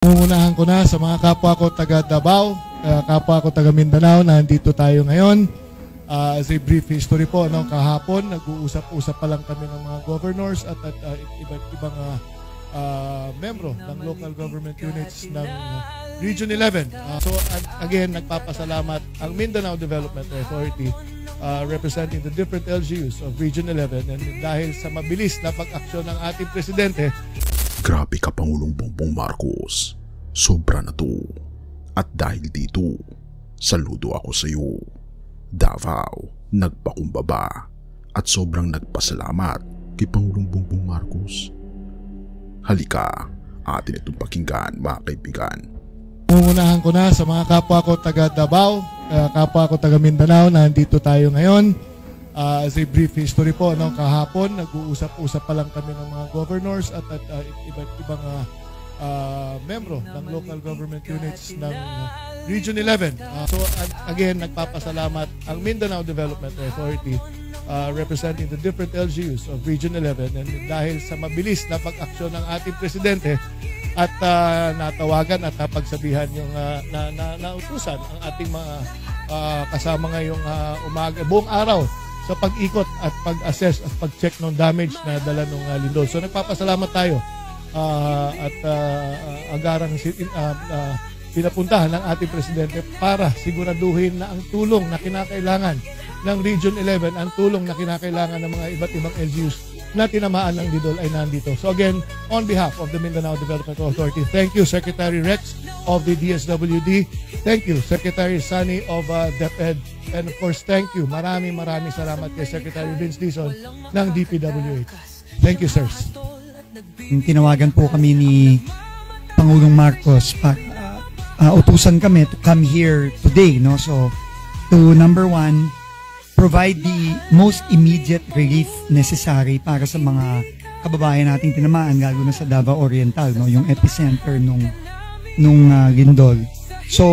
Uunahan ko na sa mga kapwa ko taga Davao, kapwa ko taga Mindanao na nandito tayo ngayon. As a brief history po, kahapon nag-uusap-usap pa lang kami ng mga governors at iba't ibang membro ng local government units ng Region 11. So again, nagpapasalamat ang Mindanao Development Authority representing the different LGUs of Region 11, and dahil sa mabilis na pag-aksyon ng ating presidente. Grabe ka, Pangulong Bongbong Marcos. Sobra na to. At dahil dito, saludo ako sa iyo. Davao, nagpakumbaba at sobrang nagpasalamat kay Pangulong Bongbong Marcos. Halika, atin itong pakinggan, mga kaibigan. Uunahan ko na sa mga kapwa ko taga Davao, kapwa ko taga Mindanao na nandito tayo ngayon. As a brief history po, kahapon nag-uusap-usap pa lang kami ng mga governors at iba't ibang membro ng local government units ng Region 11. So again, nagpapasalamat ang Mindanao Development Authority representing the different LGUs of Region 11, and dahil sa mabilis na pag-aksyon ng ating presidente at natawagan at napagsabihan yung nautusan ang ating mga kasama ngayong umaga, buong araw sa pag-ikot at pag-assess at pag-check ng damage na dala ng lindol. So nagpapasalamat tayo at agarang pinapuntahan ng ating presidente para siguraduhin na ang tulong na kinakailangan ng Region 11, ang tulong na kinakailangan ng mga iba't ibang LGUs na tinamaan ng lindol ay nandito. So again, on behalf of the Mindanao Development Authority, thank you Secretary Rex of the DSWD, thank you Secretary Sunny of DepEd, and of course thank you, maraming salamat kay Secretary Vince Dizon ng DPWH. Thank you, sirs. Tinawagan po kami ni Pangulong Marcos para utusan kami to come here today, no? So to number one, provide the most immediate relief necessary para sa mga kababayan nating tinamaan, lalo na sa Davao Oriental, no, yung epicenter nung lindol. So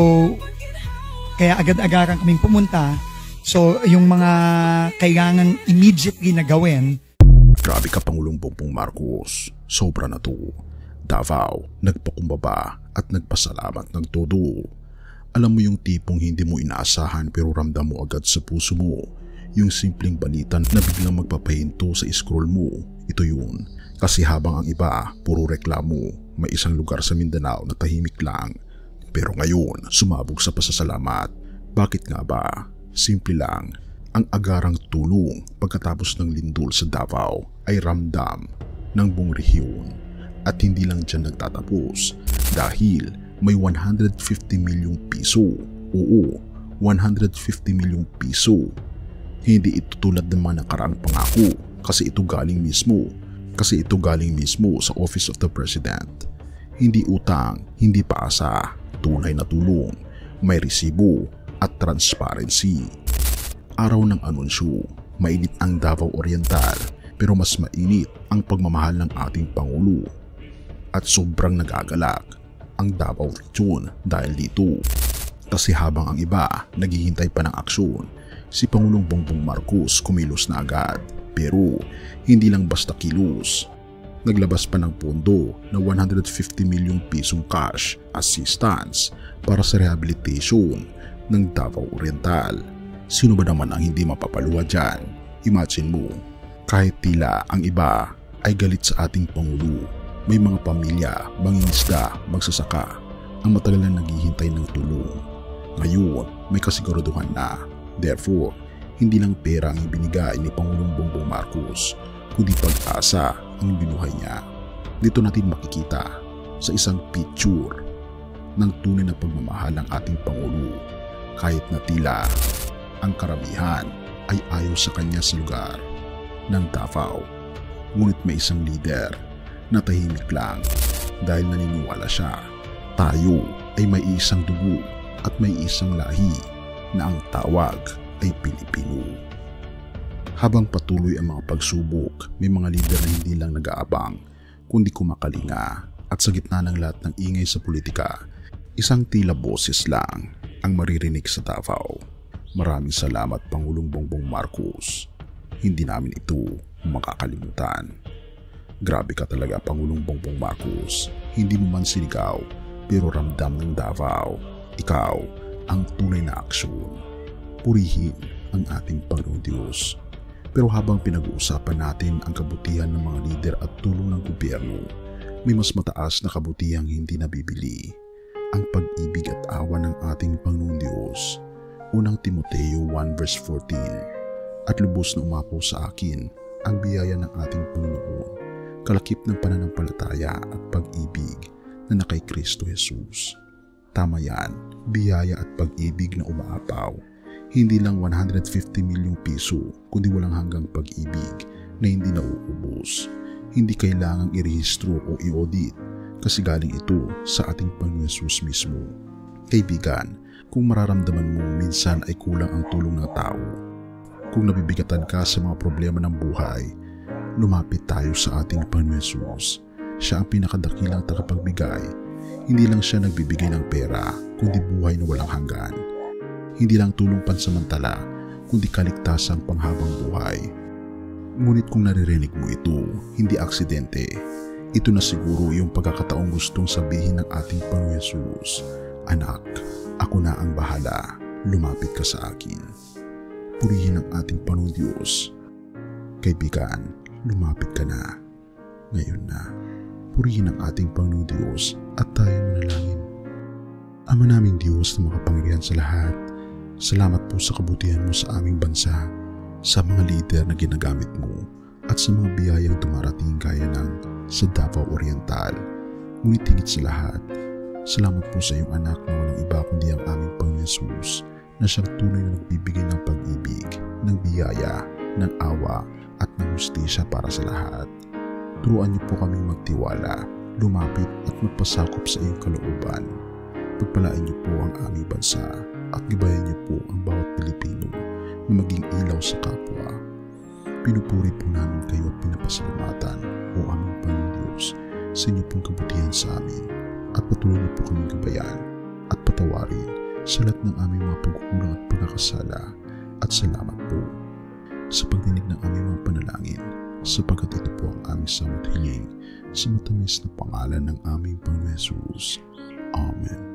kaya agad-agaran kaming pumunta. So yung mga kailangan immediately na gawin. Grabe ka, Pangulong Bongbong Marcos. Sobra na to. Davao, nagpakumbaba at nagpasalamat ng todo. Alam mo yung tipong hindi mo inaasahan pero ramdam mo agad sa puso mo. Yung simpleng balita na biglang magpapahinto sa scroll mo. Ito yun. Kasi habang ang iba, puro reklamo, may isang lugar sa Mindanao na tahimik lang. Pero ngayon, sumabog sa pasasalamat. Bakit nga ba? Simple lang. Ang agarang tulong pagkatapos ng lindol sa Davao ay ramdam ng buong rehiyon. At hindi lang dyan nagtatapos dahil may 150 milyong piso. Oo, 150 milyong piso. Hindi ito tulad ng mga nakaraang pangako kasi ito galing mismo sa Office of the President. Hindi utang, hindi paasa, tunay na tulong, may resibo at transparency. Araw ng anunsyo, mainit ang Davao Oriental pero mas mainit ang pagmamahal ng ating Pangulo. At sobrang nagagalak ang Davao Region dahil dito. Kasi habang ang iba naghihintay pa ng aksyon, si Pangulong Bongbong Marcos kumilos na agad. Pero hindi lang basta kilos. Naglabas pa ng pondo na 150 milyong pisong cash assistance para sa rehabilitation ng Davao Oriental. Sino ba naman ang hindi mapapaluwa dyan? Imagine mo, kahit tila ang iba ay galit sa ating Pangulo, may mga pamilya, mangingisda, magsasaka ang matagal na naghihintay ng tulong. Ngayon, may kasiguraduhan na. Therefore, hindi lang pera ang ibinigay ni Pangulong Bongbong Marcos, kundi pag-asa ang binuhay niya. Dito natin makikita sa isang picture ng tunay na pagmamahal ng ating Pangulo, kahit na tila ang karamihan ay ayaw sa kanya sa lugar ng Davao. Ngunit may isang leader na tahimik lang dahil naniniwala siya. Tayo ay may isang dugo at may isang lahi na ang tawag ay Pilipino. Habang patuloy ang mga pagsubok, may mga leader na hindi lang nag-aabang kundi kumakalinga, at sa gitna ng lahat ng ingay sa politika, isang tila boses lang ang maririnig sa Davao. Maraming salamat, Pangulong Bongbong Marcos. Hindi namin ito makakalimutan. Grabe ka talaga, Pangulong Bongbong Marcos. Hindi mo man sinigaw, pero ramdam ng Davao. Ikaw ang tunay na aksyon. Purihin ang ating Panginoong Diyos. Pero habang pinag-uusapan natin ang kabutihan ng mga lider at tulong ng gobyerno, may mas mataas na kabutihang hindi nabibili. Ang pag-ibig at awa ng ating Panginoong Diyos. Unang Timoteo 1 verse 14. At lubos na umapaw sa akin ang biyaya ng ating Panginoon, kalakip ng pananampalataya at pag-ibig na kay Kristo Jesus. Tama yan, biyaya at pag-ibig na umaapaw. Hindi lang 150 milyong piso, kundi walang hanggang pag-ibig na hindi nauubos. Hindi kailangang irehistro o i-audit kasi galing ito sa ating Panginoon Jesus mismo. Kaibigan, kung mararamdaman mo minsan ay kulang ang tulong ng tao, kung nabibigatan ka sa mga problema ng buhay, lumapit tayo sa ating Panginoon Jesus. Siya ang pinakadakilang tagapagbigay. Hindi lang siya nagbibigay ng pera, kundi buhay na walang hanggan. Hindi lang tulong pansamantala, kundi kaligtasang panghabang buhay. Ngunit kung naririnig mo ito, hindi aksidente. Ito na siguro yung pagkakataong gustong sabihin ng ating Panginoon Jesus, Anak, ako na ang bahala, lumapit ka sa akin. Purihin ang ating Panginoon Diyos. Kaibigan, lumapit ka na. Ngayon na. Purihin ang ating Panginoon Diyos at tayo manalangin. Ama naming Diyos na makapangyarihan sa lahat, salamat po sa kabutihan mo sa aming bansa, sa mga lider na ginagamit mo, at sa mga biyayang dumarating gaya ng sa Davao Oriental. Ngunit higit sa lahat, salamat po sa iyong anak na walang iba kundi ang aming Panginoon Jesus, na siyang tunay na nagbibigay ng pag-ibig, ng biyaya, ng awa at ng hustisya para sa lahat. Turuan niyo po kaming magtiwala, lumapit at magpasakop sa iyong kalooban. Pagpalain niyo po ang aming bansa at gibayan niyo po ang bawat Pilipino na maging ilaw sa kapwa. Pinupuri po namin kayo at pinapasalamatan, o aming Panginoon Diyos, sa inyo pong kabutihan sa amin, at patuloy niyo po kaming gabayan at patawarin sa lahat ng aming mga pagkukulang at pagkakasala, at salamat po sa pagdinig ng aming mga panalangin, sapagkat ito po ang aming samot hiling sa matamis na pangalan ng aming Panginoon Jesus. Amen.